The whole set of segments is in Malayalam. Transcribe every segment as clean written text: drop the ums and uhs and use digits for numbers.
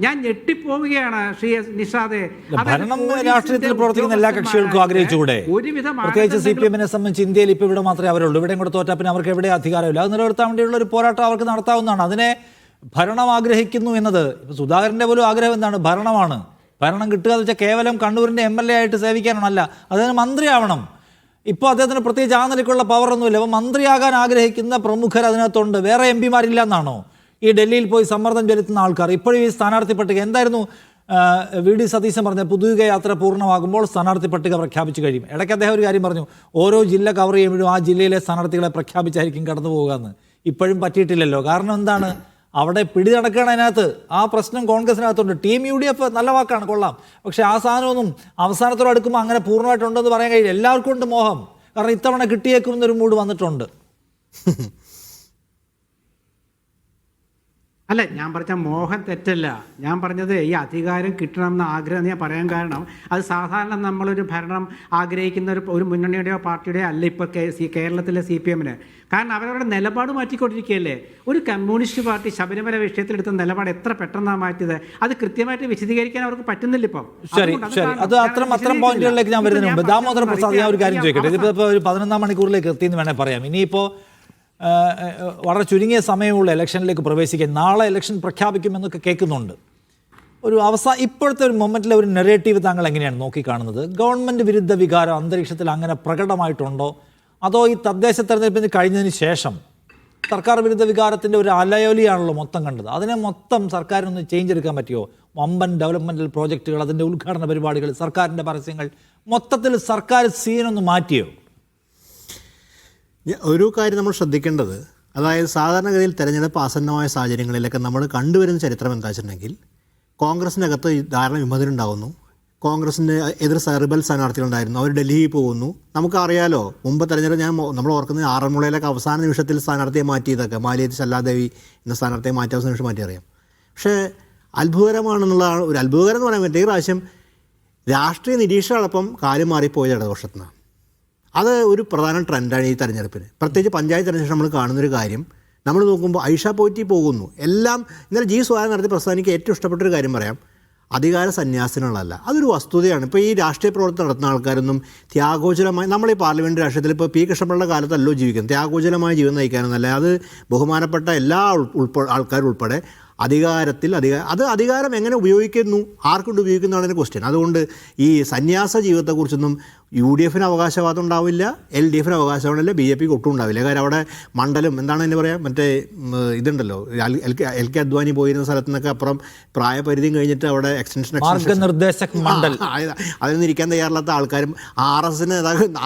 ഞാൻ ഞെട്ടിപ്പോവുകയാണ് ശ്രീ നിഷാദെ. ഭരണം രാഷ്ട്രീയത്തിൽ പ്രവർത്തിക്കുന്ന എല്ലാ കക്ഷികൾക്കും ആഗ്രഹിച്ചുകൂടെ? പ്രത്യേകിച്ച് CPM-നെ സംബന്ധിച്ച് ഇന്ത്യയിൽ ഇപ്പോൾ ഇവിടെ മാത്രമേ അവരുള്ളൂ. ഇവിടെ കൂടെ തോറ്റാൽ പിന്നെ അവർക്ക് എവിടെ അധികാരമില്ല. അത് നിലനിർത്താൻ വേണ്ടിയുള്ള ഒരു പോരാട്ടം അവർക്ക് നടത്താവുന്നതാണ്. അതിനെ ഭരണം ആഗ്രഹിക്കുന്നു എന്നത് സുധാകരൻ്റെ പോലും ആഗ്രഹം എന്താണ്? ഭരണമാണ്. ഭരണം കിട്ടുക എന്ന് വെച്ചാൽ കേവലം കണ്ണൂരിൻ്റെ MLA ആയിട്ട് സേവിക്കാനാണല്ല, അതിന് മന്ത്രിയാവണം. ഇപ്പോൾ അദ്ദേഹത്തിന് പ്രത്യേകിച്ച് ആ നിലയ്ക്കുള്ള പവറൊന്നുമില്ല. അപ്പോൾ മന്ത്രിയാകാൻ ആഗ്രഹിക്കുന്ന പ്രമുഖർ അതിനകത്തുണ്ട്. വേറെ MP-മാരില്ല എന്നാണോ ഈ ഡൽഹിയിൽ പോയി സമ്മർദ്ദം ചെലുത്തുന്ന ആൾക്കാർ? ഇപ്പോഴും ഈ സ്ഥാനാർത്ഥി പട്ടിക എന്തായിരുന്നു VD സതീശൻ പറഞ്ഞ പുതുയുഗ യാത്ര പൂർണ്ണമാകുമ്പോൾ സ്ഥാനാർത്ഥി പട്ടിക പ്രഖ്യാപിച്ചു കഴിയും. ഇടയ്ക്ക് അദ്ദേഹം ഒരു കാര്യം പറഞ്ഞു, ഓരോ ജില്ല കവർ ചെയ്യുമ്പോഴും ആ ജില്ലയിലെ സ്ഥാനാർത്ഥികളെ പ്രഖ്യാപിച്ചായിരിക്കും കടന്നു പോകുക എന്ന്. ഇപ്പോഴും പറ്റിയിട്ടില്ലല്ലോ. കാരണം എന്താണ്? അവിടെ പിടി നടക്കുകയാണ് അതിനകത്ത്. ആ പ്രശ്നം കോൺഗ്രസിനകത്തുണ്ട്. ടീം UDF നല്ല വാക്കാണ്, കൊള്ളാം. പക്ഷേ ആ സാധനമൊന്നും അവസാനത്തോടെ അടുക്കുമ്പോൾ അങ്ങനെ പൂർണ്ണമായിട്ടുണ്ടെന്ന് പറയാൻ കഴിയില്ല. എല്ലാവർക്കും ഉണ്ട് മോഹം. കാരണം ഇത്തവണ കിട്ടിയേക്കും എന്നൊരു മൂഡ് വന്നിട്ടുണ്ട്. അല്ല, ഞാൻ പറഞ്ഞ മോഹൻ തെറ്റല്ല. ഞാൻ പറഞ്ഞത് ഈ അധികാരം കിട്ടണമെന്ന ആഗ്രഹം ഞാൻ പറയാൻ കാരണം അത് സാധാരണ നമ്മളൊരു ഭരണം ആഗ്രഹിക്കുന്ന ഒരു മുന്നണിയുടെയോ പാർട്ടിയുടെയോ അല്ല ഇപ്പോൾ കേരളത്തിലെ CPM-ന്. കാരണം അവരവരുടെ നിലപാട് മാറ്റിക്കൊണ്ടിരിക്കുകയല്ലേ. ഒരു കമ്മ്യൂണിസ്റ്റ് പാർട്ടി ശബരിമല വിഷയത്തിലെടുത്ത നിലപാട് എത്ര പെട്ടെന്നാണ് മാറ്റിയത്? അത് കൃത്യമായിട്ട് വിശദീകരിക്കാൻ അവർക്ക് പറ്റുന്നില്ല ഇപ്പം. ശരി, അത് അത്തരം പോയിന്റുകളിലേക്ക് ഞാൻ വരുന്നതിന് മുമ്പ് ദാമോദര പ്രസാദ്, ഞാൻ ഒരു കാര്യം ചോദിക്കട്ടെ. ഇതിപ്പോൾ ഒരു 11-ാം മണിക്കൂറിലേക്ക് എത്തിയെന്ന് വേണേൽ പറയാം. ഇനിയിപ്പോൾ വളരെ ചുരുങ്ങിയ സമയമുള്ള ഇലക്ഷനിലേക്ക് പ്രവേശിക്കാൻ, നാളെ ഇലക്ഷൻ പ്രഖ്യാപിക്കുമെന്നൊക്കെ കേൾക്കുന്നുണ്ട്. ഒരു ഇപ്പോഴത്തെ ഒരു മൊമെൻറ്റിലെ ഒരു നെറേറ്റീവ് താങ്കൾ എങ്ങനെയാണ് നോക്കിക്കാണുന്നത്? ഗവൺമെൻറ് വിരുദ്ധ വികാരം അന്തരീക്ഷത്തിൽ അങ്ങനെ പ്രകടമായിട്ടുണ്ടോ? അതോ ഈ തദ്ദേശ തെരഞ്ഞെടുപ്പിന് കഴിഞ്ഞതിന് ശേഷം സർക്കാർ വിരുദ്ധ വികാരത്തിൻ്റെ ഒരു അലയൊലിയാണല്ലോ മൊത്തം കണ്ടത്? അതിനെ മൊത്തം സർക്കാരിനൊന്ന് ചേഞ്ച് എടുക്കാൻ പറ്റുമോ? വമ്പൻ ഡെവലപ്മെൻറ്റൽ പ്രോജക്റ്റുകൾ, അതിൻ്റെ ഉദ്ഘാടന പരിപാടികൾ, സർക്കാരിൻ്റെ പരസ്യങ്ങൾ, മൊത്തത്തിൽ സർക്കാർ സീനൊന്ന് മാറ്റിയോ? ഒരു കാര്യം നമ്മൾ ശ്രദ്ധിക്കേണ്ടത്, അതായത് സാധാരണഗതിയിൽ തെരഞ്ഞെടുപ്പ് ആസന്നമായ സാഹചര്യങ്ങളിലൊക്കെ നമ്മൾ കണ്ടുവരുന്ന ചരിത്രം എന്താ വെച്ചിട്ടുണ്ടെങ്കിൽ കോൺഗ്രസിനകത്ത് ധാരാളം വിമതരുണ്ടാകുന്നു. കോൺഗ്രസിൻ്റെ എതിർ റിബൽ സ്ഥാനാർത്ഥികളുണ്ടായിരുന്നു, അവർ ഡൽഹിയിൽ പോകുന്നു. നമുക്കറിയാലോ, മുമ്പ് തെരഞ്ഞെടുപ്പ് നമ്മൾ ഓർക്കുന്നത് ആറന്മുളയിലൊക്കെ അവസാന നിമിഷത്തിൽ സ്ഥാനാർത്ഥിയെ മാറ്റിയതൊക്കെ, മാലിയത്ത് ശല്ലാദേവി എന്ന സ്ഥാനാർത്ഥിയെ മാറ്റി അവസാന നിമിഷം മാറ്റി അറിയാം. പക്ഷേ അത്ഭുതകരമാണെന്നുള്ളതാണ് ഒരു അത്ഭുതകരം എന്ന് പറയാൻ പറ്റിയ. ഈ പ്രാവശ്യം രാഷ്ട്രീയ നിരീക്ഷകരടക്കം കാര്യം മാറിപ്പോയത് ഇടതുപക്ഷത്തിനാണ്. അത് ഒരു പ്രധാന ട്രെൻഡാണ് ഈ തെരഞ്ഞെടുപ്പിന്. പ്രത്യേകിച്ച് പഞ്ചായത്ത് തെരഞ്ഞെടുപ്പ് നമ്മൾ കാണുന്നൊരു കാര്യം, നമ്മൾ നോക്കുമ്പോൾ ഐഷ പോറ്റി പോകുന്നു. എല്ലാം ഇന്നലെ G. സുധാകരൻ നടത്തിയ പ്രസ്ഥാനിക്ക് ഏറ്റവും ഇഷ്ടപ്പെട്ടൊരു കാര്യം പറയാം, അധികാര സന്യാസിനുള്ളതല്ല. അതൊരു വസ്തുതയാണ്. ഇപ്പോൾ ഈ രാഷ്ട്രീയ പ്രവർത്തനം നടത്തുന്ന ആൾക്കാരൊന്നും ത്യാഗോചരമായി, നമ്മൾ ഈ പാർലമെൻറ്റ് രാഷ്ട്രീയത്തിൽ ഇപ്പോൾ P. കൃഷ്ണപിള്ളയുടെ കാലത്തല്ലോ ജീവിക്കുന്നത്, ത്യാഗോചരമായ ജീവിതം നയിക്കാനൊന്നല്ല. അത് ബഹുമാനപ്പെട്ട എല്ലാ ആൾക്കാരും ഉൾപ്പെടെ അധികാരം എങ്ങനെ ഉപയോഗിക്കുന്നു, ആർക്കൊണ്ട് ഉപയോഗിക്കുന്നതാണ് ക്വസ്റ്റ്യൻ. അതുകൊണ്ട് ഈ സന്യാസ ജീവിതത്തെക്കുറിച്ചൊന്നും UDF-ന് അവകാശവാദം ഉണ്ടാവില്ല, LDF-ന് അവകാശവാദമില്ല, BJP-ക്ക് ഒട്ടും ഉണ്ടാവില്ല. കാര്യം അവിടെ മണ്ഡലം എന്താണ് എന്ന് പറയാം, മറ്റേ ഇതുണ്ടല്ലോ, LK അദ്വാനി പോയിരുന്ന സ്ഥലത്തു നിന്നൊക്കെ അപ്പുറം പ്രായപരിധിയും കഴിഞ്ഞിട്ട് അവിടെ അതിനൊന്നും ഇരിക്കാൻ തയ്യാറില്ലാത്ത ആൾക്കാരും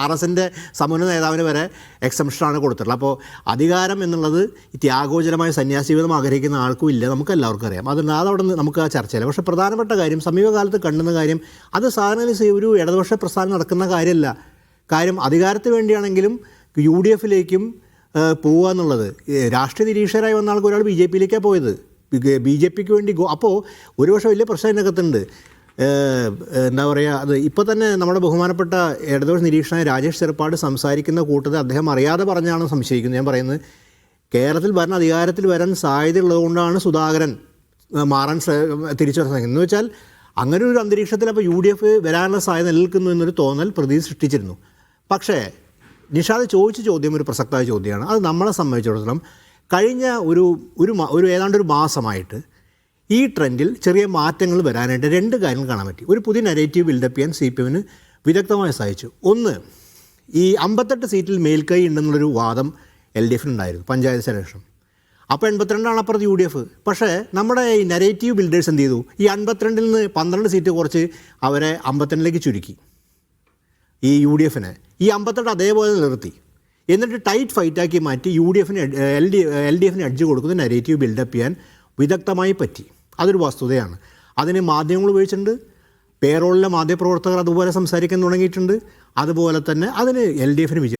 RSൻ്റെ സമുന്നത നേതാവിന് വരെ എക്സംഷനാണ് കൊടുത്തിട്ടുള്ളത്. അപ്പോൾ അധികാരം എന്നുള്ളത് ത്യാഗോചരമായ സന്യാസ ജീവിതം ആഗ്രഹിക്കുന്ന ആൾക്കും ഇല്ല, നമുക്ക് എല്ലാവർക്കും അറിയാം. അതവിടെ നമുക്ക് ആ ചർച്ചയില്ല. പക്ഷേ പ്രധാനപ്പെട്ട കാര്യം, സമീപകാലത്ത് കണ്ടുന്ന കാര്യം, അത് സാധാരണ ഒരു ഇടതുപക്ഷ പ്രസ്ഥാനം നടക്കുന്ന കാര്യമല്ല. കാര്യം അധികാരത്തിന് വേണ്ടിയാണെങ്കിലും UDF-ലേക്കും പോവുക എന്നുള്ളത്, രാഷ്ട്രീയ നിരീക്ഷകരായി വന്ന ആൾക്ക് ഒരാൾ BJP-യിലേക്കാണ് പോയത്, BJP-ക്ക് വേണ്ടി. അപ്പോൾ ഒരുപക്ഷെ വലിയ പ്രശ്നം ഇതിനകത്തുണ്ട്. എന്താ പറയുക, അത് ഇപ്പോൾ തന്നെ നമ്മുടെ ബഹുമാനപ്പെട്ട ഇടതുപക്ഷ നിരീക്ഷകനായ രാജേഷ് ചെറുപ്പാട് സംസാരിക്കുന്ന കൂട്ടത്തിൽ അദ്ദേഹം അറിയാതെ പറഞ്ഞാണെന്ന് സംശയിക്കുന്നത്. ഞാൻ പറയുന്നത്, കേരളത്തിൽ ഭരണ അധികാരത്തിൽ വരാൻ സാധ്യതയുള്ളതുകൊണ്ടാണ് സുധാകരൻ മാറാൻ തിരിച്ചു വരാൻ സാധിക്കുന്നത്. എന്ന് വെച്ചാൽ അങ്ങനെ ഒരു അന്തരീക്ഷത്തിൽ അപ്പോൾ UDF വരാനുള്ള സാധ്യത നിലനിൽക്കുന്നു എന്നൊരു തോന്നൽ പ്രതീതി സൃഷ്ടിച്ചിരുന്നു. പക്ഷേ നിഷാദ് ചോദിച്ച ചോദ്യം ഒരു പ്രസക്തമായ ചോദ്യമാണ്. അത് നമ്മളെ സംബന്ധിച്ചിടത്തോളം കഴിഞ്ഞ ഒരു ഏതാണ്ട് ഒരു മാസമായിട്ട് ഈ ട്രെൻഡിൽ ചെറിയ മാറ്റങ്ങൾ വരാനായിട്ട് രണ്ട് കാര്യങ്ങൾ കാണാൻ പറ്റി. ഒരു പുതിയ നരേറ്റീവ് ബിൽഡപ്പ് ചെയ്യാൻ CPM-ന് വിദഗ്ധമായി സാധിച്ചു. ഒന്ന്, ഈ 58 സീറ്റിൽ മേൽക്കൈ ഉണ്ടെന്നുള്ളൊരു വാദം LDF-നുണ്ടായിരുന്നു പഞ്ചായത്ത് സെലക്ഷൻ. അപ്പോൾ 82 അപ്പുറത്ത് UDF. പക്ഷേ നമ്മുടെ ഈ നരേറ്റീവ് ബിൽഡേഴ്സ് എന്ത് ചെയ്തു, ഈ 52 നിന്ന് 12 സീറ്റ് കുറച്ച് അവരെ 52 ചുരുക്കി. ഈ UDF-ന് ഈ 58 അതേപോലെ നിർത്തി. എന്നിട്ട് ടൈറ്റ് ഫൈറ്റാക്കി മാറ്റി LDF-ന് എഡ്ജ് കൊടുക്കുന്ന നരേറ്റീവ് ബിൽഡപ്പ് ചെയ്യാൻ വിദഗ്ധമായി പറ്റി. അതൊരു വസ്തുതയാണ്. അതിന് മാധ്യമങ്ങൾ ഉപയോഗിച്ചിട്ടുണ്ട്, പേറോളിലെ മാധ്യമപ്രവർത്തകർ അതുപോലെ സംസാരിക്കാൻ തുടങ്ങിയിട്ടുണ്ട്. അതുപോലെ തന്നെ അതിന് LDF-ന് വിജയം.